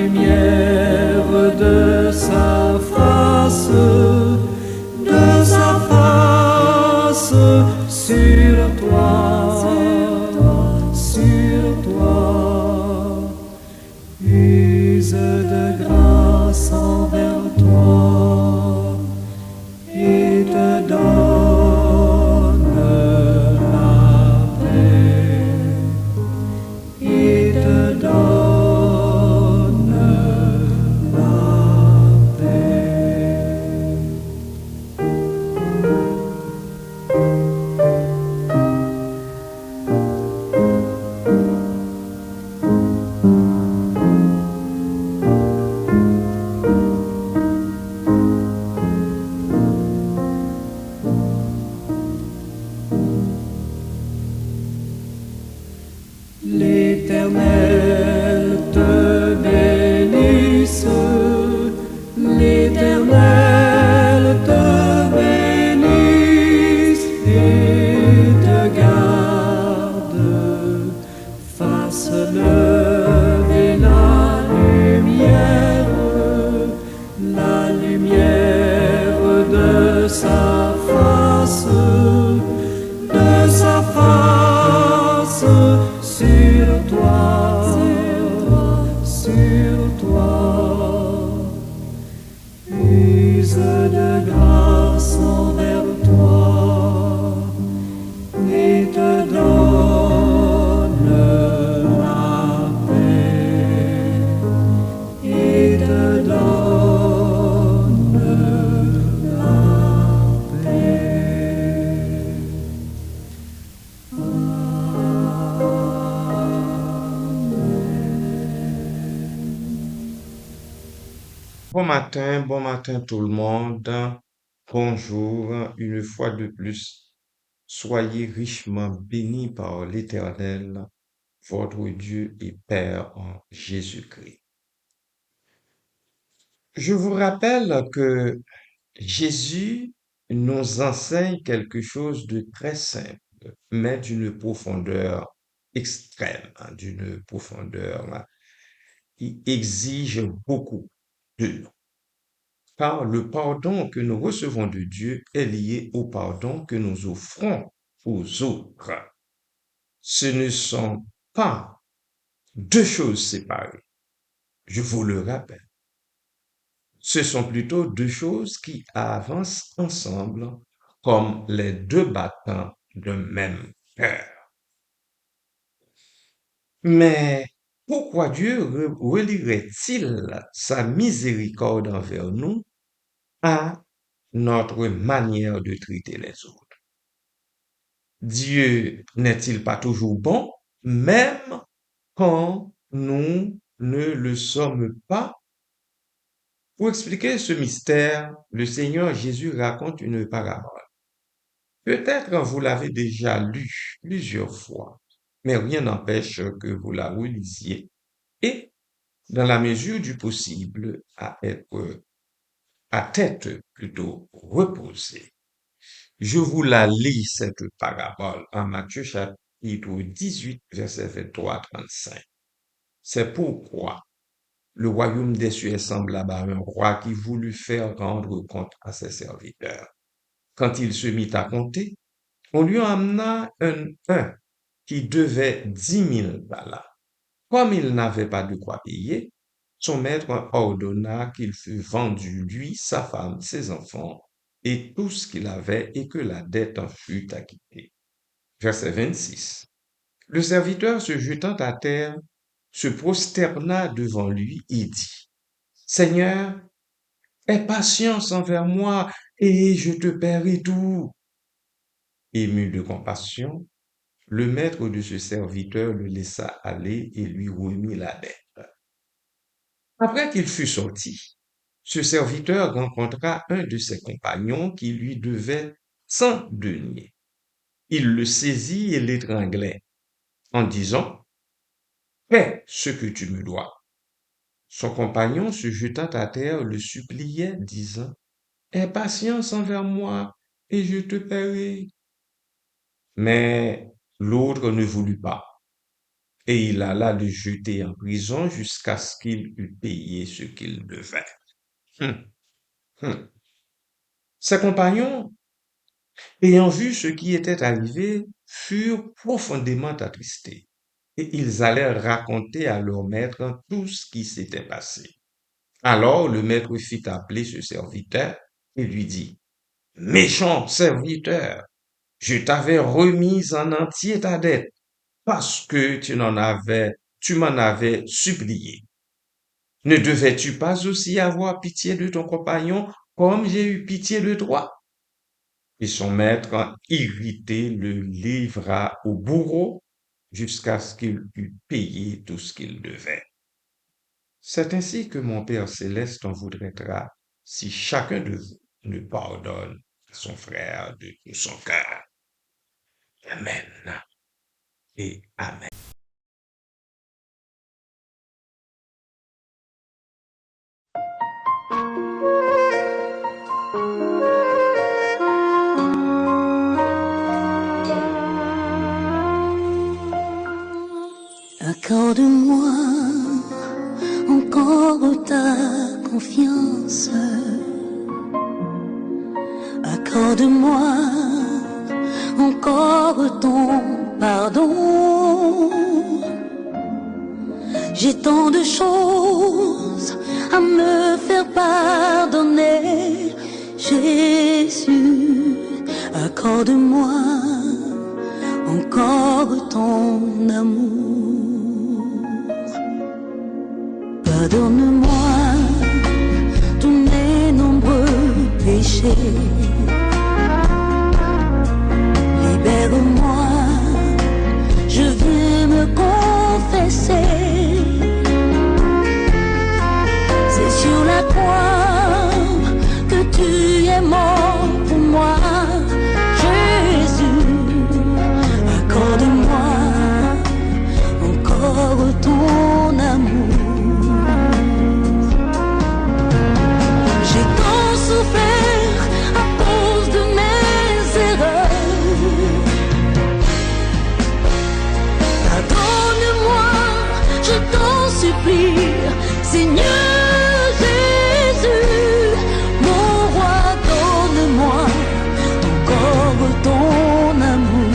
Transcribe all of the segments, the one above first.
lumière de sa face, sur toi, sur toi, use de grâce envers toi et te donne la paix, et te donne la paix. L'Éternel te bénisse, l'Éternel te bénisse et te garde, fasse lever la lumière de sa face, sur toi, sur toi, use de grâce envers toi et te donne la paix, et te donne la paix. Bon matin tout le monde. Bonjour, une fois de plus. Soyez richement bénis par l'Éternel, votre Dieu et Père en Jésus-Christ. Je vous rappelle que Jésus nous enseigne quelque chose de très simple, mais d'une profondeur extrême, d'une profondeur qui exige beaucoup de nous. Car le pardon que nous recevons de Dieu est lié au pardon que nous offrons aux autres. Ce ne sont pas deux choses séparées, je vous le rappelle. Ce sont plutôt deux choses qui avancent ensemble comme les deux battants d'un même cœur. Mais pourquoi Dieu relierait-il sa miséricorde envers nous à notre manière de traiter les autres? Dieu n'est-il pas toujours bon, même quand nous ne le sommes pas? Pour expliquer ce mystère, le Seigneur Jésus raconte une parabole. Peut-être vous l'avez déjà lu plusieurs fois, mais rien n'empêche que vous la relisiez et, dans la mesure du possible, à tête plutôt reposée. Je vous la lis, cette parabole, en Matthieu chapitre 18, verset 23 à 35. C'est pourquoi le royaume des cieux est semblable à un roi qui voulut faire rendre compte à ses serviteurs. Quand il se mit à compter, on lui amena un qui devait 10 000 talents. Comme il n'avait pas de quoi payer, son maître ordonna qu'il fût vendu, lui, sa femme, ses enfants, et tout ce qu'il avait, et que la dette en fût acquittée. Verset 26. Le serviteur, se jetant à terre, se prosterna devant lui et dit, Seigneur, aie patience envers moi, et je te paierai tout. Ému de compassion, le maître de ce serviteur le laissa aller et lui remit la dette. Après qu'il fut sorti, ce serviteur rencontra un de ses compagnons qui lui devait 100 deniers. Il le saisit et l'étranglait en disant, Paie ce que tu me dois. Son compagnon, se jetant à terre, le suppliait, disant, Aie patience envers moi, et je te paierai. Mais l'autre ne voulut pas. et il alla le jeter en prison jusqu'à ce qu'il eût payé ce qu'il devait. Hum, hum. Ses compagnons, ayant vu ce qui était arrivé, furent profondément attristés, et ils allèrent raconter à leur maître tout ce qui s'était passé. Alors le maître fit appeler ce serviteur et lui dit, méchant serviteur, je t'avais remis en entier ta dette parce que tu m'en avais supplié. Ne devais-tu pas aussi avoir pitié de ton compagnon comme j'ai eu pitié de toi? Et son maître, irrité, le livra au bourreau jusqu'à ce qu'il eût payé tout ce qu'il devait. C'est ainsi que mon Père céleste en voudra si chacun de vous ne pardonne à son frère de tout son cœur. Amen et Amen. Accorde-moi encore ta confiance. Accorde-moi encore ton pardon. J'ai tant de choses à me faire pardonner. Jésus, accorde-moi encore ton amour. Pardonne-moi tous mes nombreux péchés. Libère-moi, je viens me confesser. C'est sur la croix que tu es mort pour moi. Jésus, accorde-moi encore ton amour. J'ai tant souffert à cause de mes erreurs. Pardonne-moi, je t'en supplie, Seigneur Jésus, mon roi, donne-moi encore ton amour.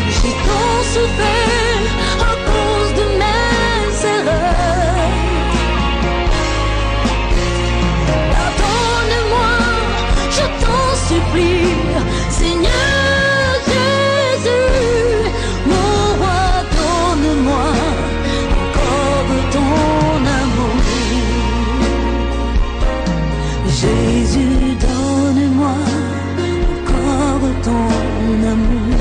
J'ai tant souffert à cause de mes erreurs. Pardonne-moi, je t'en supplie, Seigneur Jésus, mon roi, donne-moi encore ton amour. Jésus, donne-moi encore ton amour.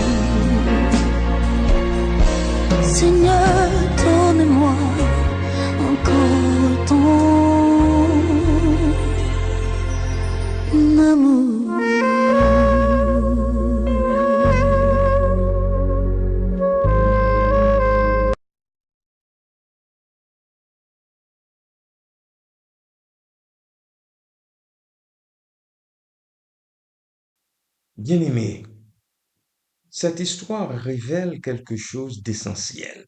Seigneur, donne-moi encore ton amour. Bien-aimé, cette histoire révèle quelque chose d'essentiel.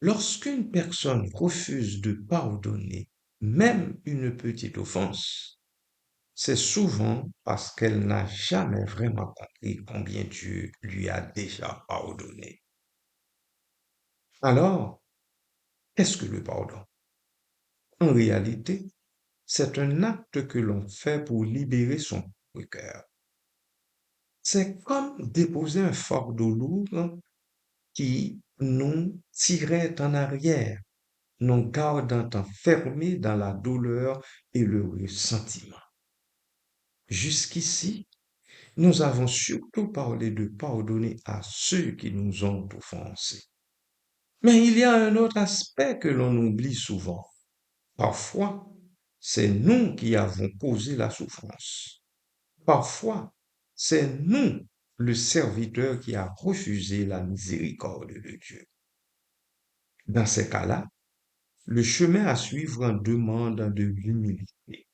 Lorsqu'une personne refuse de pardonner, même une petite offense, c'est souvent parce qu'elle n'a jamais vraiment compris combien Dieu lui a déjà pardonné. Alors, qu'est-ce que le pardon? En réalité, c'est un acte que l'on fait pour libérer son propre cœur. C'est comme déposer un fardeau lourd qui nous tirait en arrière, nous gardant enfermés dans la douleur et le ressentiment. Jusqu'ici, nous avons surtout parlé de pardonner à ceux qui nous ont offensés. Mais il y a un autre aspect que l'on oublie souvent. Parfois, c'est nous qui avons causé la souffrance. Parfois, c'est nous, le serviteur, qui a refusé la miséricorde de Dieu. Dans ces cas-là, le chemin à suivre en demande de l'humilité.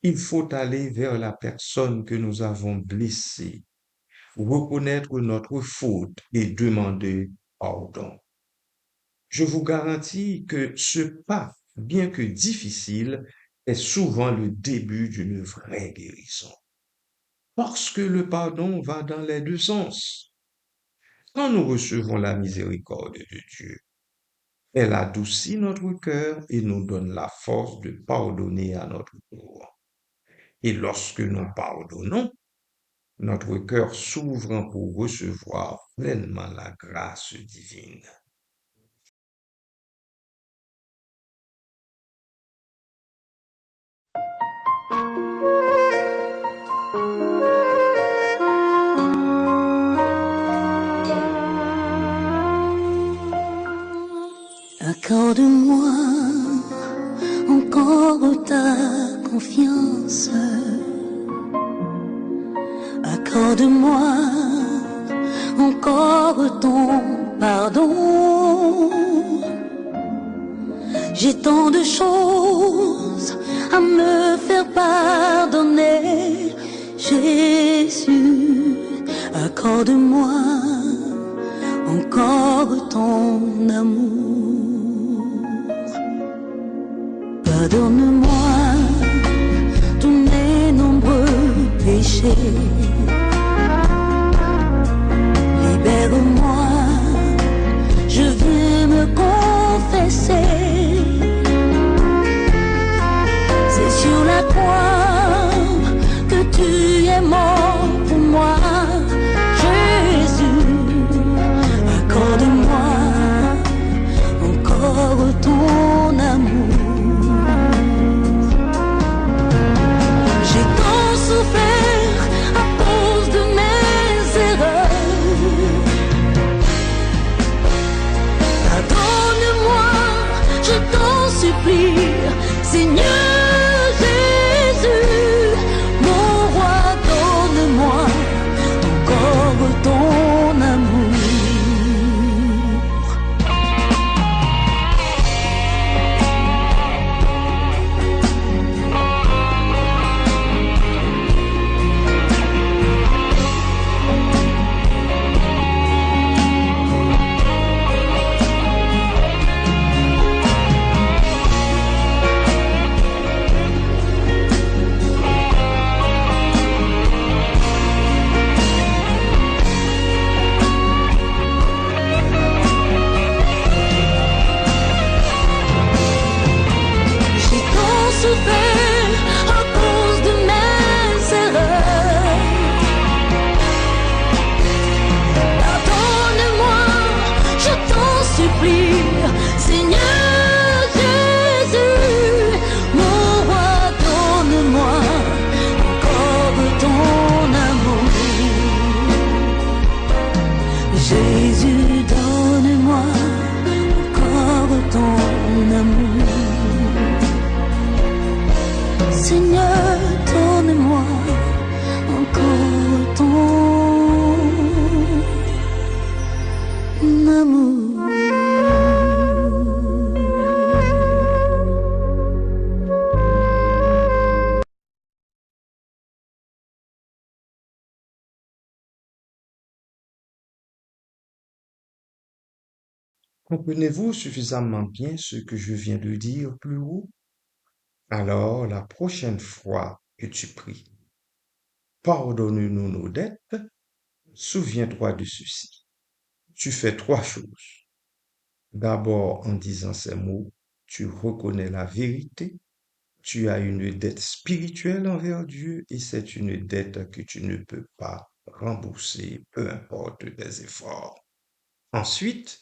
Il faut aller vers la personne que nous avons blessée, reconnaître notre faute et demander pardon. Je vous garantis que ce pas, bien que difficile, est souvent le début d'une vraie guérison. Parce que le pardon va dans les deux sens. Quand nous recevons la miséricorde de Dieu, elle adoucit notre cœur et nous donne la force de pardonner à notre tour. Et lorsque nous pardonnons, notre cœur s'ouvre pour recevoir pleinement la grâce divine. Accorde-moi encore ta confiance. Accorde-moi encore ton pardon. J'ai tant de choses à me faire pardonner. Jésus, accorde-moi encore ton amour. Pardonne-moi tous mes nombreux péchés. Libère-moi, je viens me confesser. C'est sur la croix que tu es mort pour moi. Jésus, accorde-moi encore ton amour. J'ai tant souffert à cause de mes erreurs. Pardonne-moi, je t'en supplie, Seigneur Jésus, mon roi, donne-moi encore ton amour. J'ai tant souffert à cause de mes erreurs. Pardonne-moi, je t'en supplie, Seigneur Jésus, mon roi, donne-moi encore ton amour. Jésus, donne-moi encore ton amour. Seigneur, donne-moi encore ton amour. Comprenez-vous suffisamment bien ce que je viens de dire plus haut? Alors, la prochaine fois que tu pries, pardonne-nous nos dettes, souviens-toi de ceci. Tu fais trois choses. D'abord, en disant ces mots, tu reconnais la vérité, tu as une dette spirituelle envers Dieu et c'est une dette que tu ne peux pas rembourser, peu importe tes efforts. Ensuite,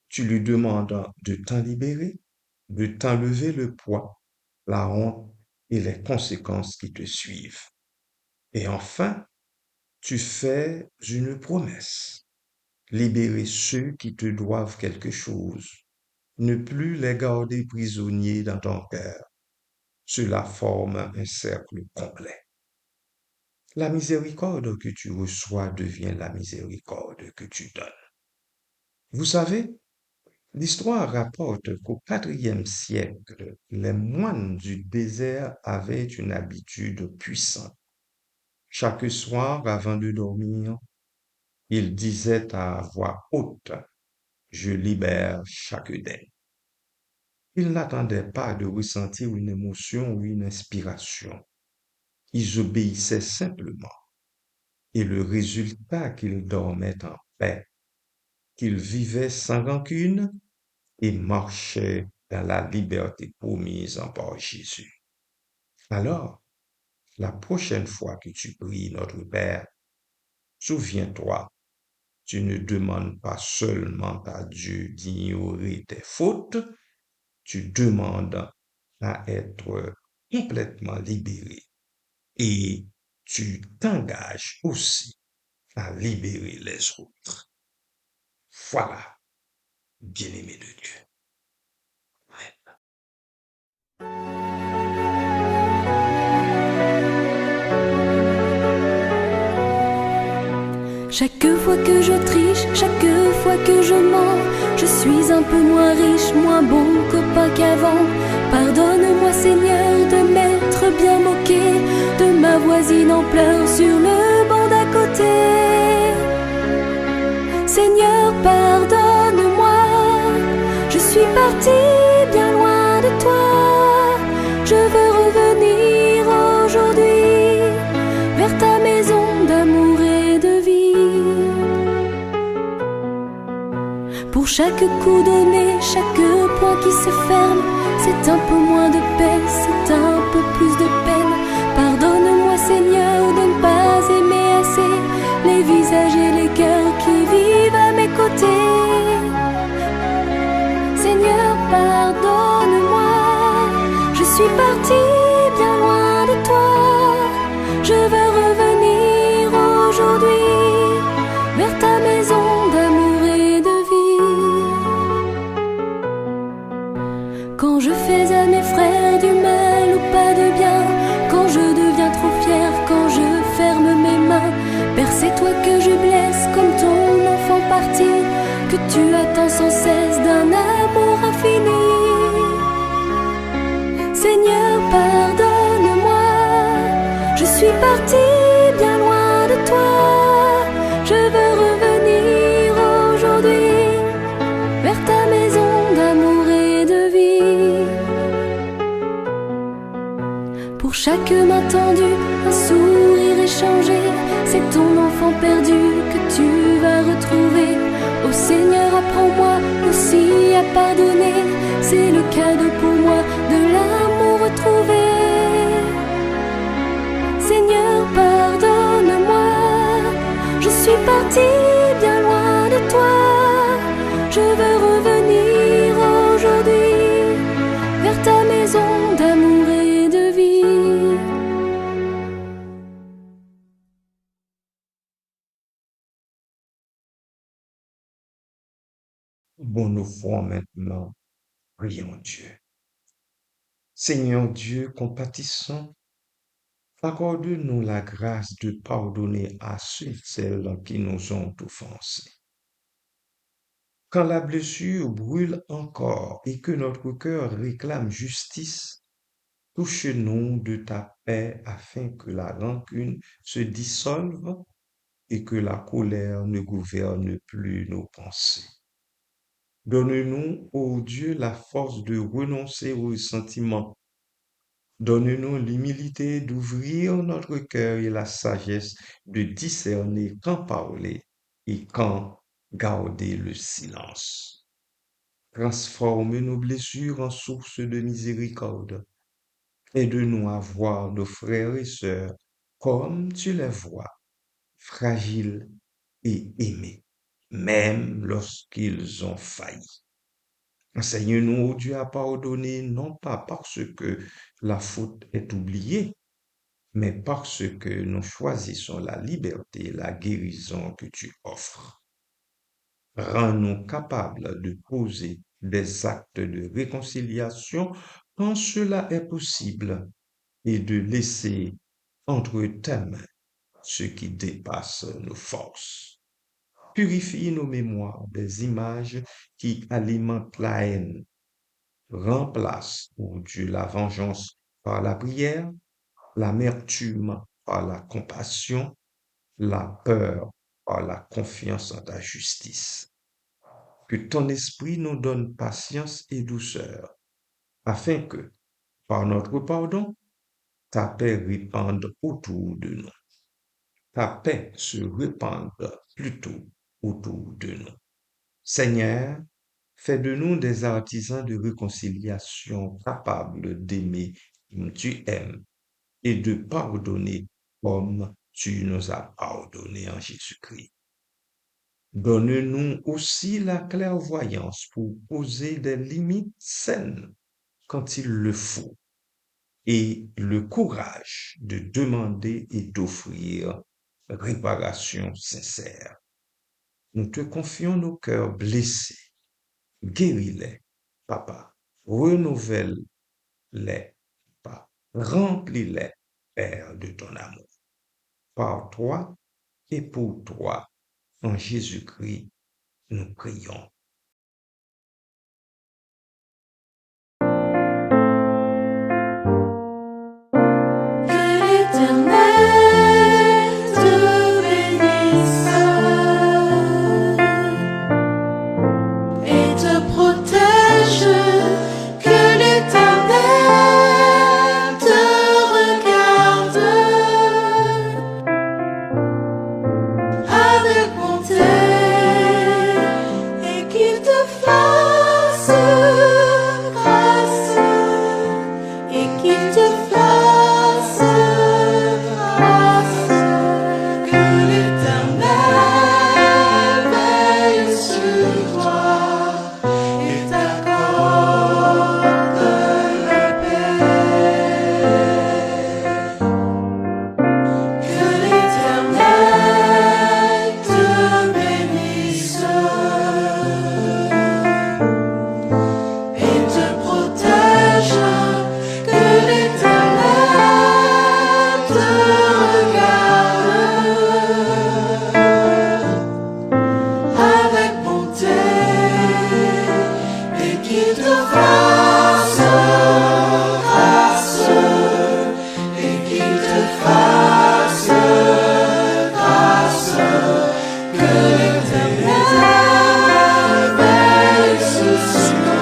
tu lui demandes de t'en libérer, de t'enlever le poids, la honte et les conséquences qui te suivent. Et enfin, tu fais une promesse. Libérer ceux qui te doivent quelque chose. Ne plus les garder prisonniers dans ton cœur. Cela forme un cercle complet. La miséricorde que tu reçois devient la miséricorde que tu donnes. Vous savez, l'histoire rapporte qu'au IVe siècle, les moines du désert avaient une habitude puissante. Chaque soir, avant de dormir, ils disaient à voix haute, je libère chaque dème. Ils n'attendaient pas de ressentir une émotion ou une inspiration. Ils obéissaient simplement. Et le résultat qu'ils dormaient en paix, qu'ils vivaient sans rancune et marchaient dans la liberté promise par Jésus. Alors, la prochaine fois que tu pries notre Père, souviens-toi, tu ne demandes pas seulement à Dieu d'ignorer tes fautes, tu demandes à être complètement libéré et tu t'engages aussi à libérer les autres. Voilà, bien-aimé de Dieu. Chaque fois que je triche, chaque fois que je mens, je suis un peu moins riche, moins bon copain qu'avant. Pardonne-moi Seigneur de m'être bien moqué de ma voisine en pleurs sur le banc d'à côté. Seigneur, pardonne-moi, je suis parti bien loin de toi. Je veux revenir aujourd'hui vers ta maison d'amour et de vie. Pour chaque coup donné, chaque point qui se ferme, c'est un peu moins de paix, c'est un peu plus de peine. Pardonne-moi Seigneur de ne pas aimer assez les visages et les cœurs qui vivent à mes côtés. Seigneur, pardonne-moi, je suis parti bien loin de toi. Je veux revenir aujourd'hui vers ta maison d'amour et de vie. Quand je fais à mes frères du mal ou pas de bien, quand je deviens trop fier, quand je ferme mes mains, Père, c'est toi que je blesse comme ton enfant parti, que tu attends sans cesse d'un amour infini. Seigneur, pardonne-moi, je suis parti bien loin de toi. Je veux revenir aujourd'hui vers ta maison d'amour et de vie. Pour chaque main tendue, un sourire échangé, c'est ton enfant perdu que tu vas retrouver. Oh Seigneur, apprends-moi aussi à pardonner, c'est le cadeau pour moi de l'amour retrouvé. Seigneur, pardonne-moi, je suis parti bien loin de toi. Je veux revenir aujourd'hui vers ta maison d'amour et de vie. Bon, nous ferons maintenant, prions Dieu. Seigneur Dieu compatissant, accorde-nous la grâce de pardonner à ceux et celles qui nous ont offensés. Quand la blessure brûle encore et que notre cœur réclame justice, touche-nous de ta paix afin que la rancune se dissolve et que la colère ne gouverne plus nos pensées. Donne-nous, ô Dieu, la force de renoncer aux sentiments. Donne-nous l'humilité d'ouvrir notre cœur et la sagesse de discerner quand parler et quand garder le silence. Transforme nos blessures en source de miséricorde. Aide-nous à voir nos frères et sœurs comme tu les vois, fragiles et aimés, même lorsqu'ils ont failli. Enseigne-nous, ô Dieu, à pardonner, non pas parce que la faute est oubliée, mais parce que nous choisissons la liberté et la guérison que tu offres. Rends-nous capables de poser des actes de réconciliation quand cela est possible et de laisser entre tes mains ce qui dépasse nos forces. Purifie nos mémoires des images qui alimentent la haine. Remplace, ô Dieu, la vengeance par la prière, l'amertume par la compassion, la peur par la confiance en ta justice. Que ton esprit nous donne patience et douceur, afin que, par notre pardon, ta paix répande autour de nous. Ta paix se répande plutôt autour de nous. Seigneur, fais de nous des artisans de réconciliation capables d'aimer comme tu aimes et de pardonner comme tu nous as pardonné en Jésus-Christ. Donne-nous aussi la clairvoyance pour poser des limites saines quand il le faut et le courage de demander et d'offrir réparation sincère. Nous te confions nos cœurs blessés. Guéris-les, Papa. Renouvelle-les, Papa. Remplis-les, Père, de ton amour. Par toi et pour toi, en Jésus-Christ, nous prions. Que l'Éternel te bénisse et te protège. Que l'Éternel te regarde avec bonté et qu'il te fasse grâce et qu'il te fasse grâce. Que l'Éternel veille sur toi et t'accorde la paix. Que l'Éternel te bénisse et te protège. Que l'Éternel te regarde avec bonté et qu'il te fasse grâce et qu'il te fasse grâce. Que l'Éternel veille sur toi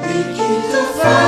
et qu'il te fasse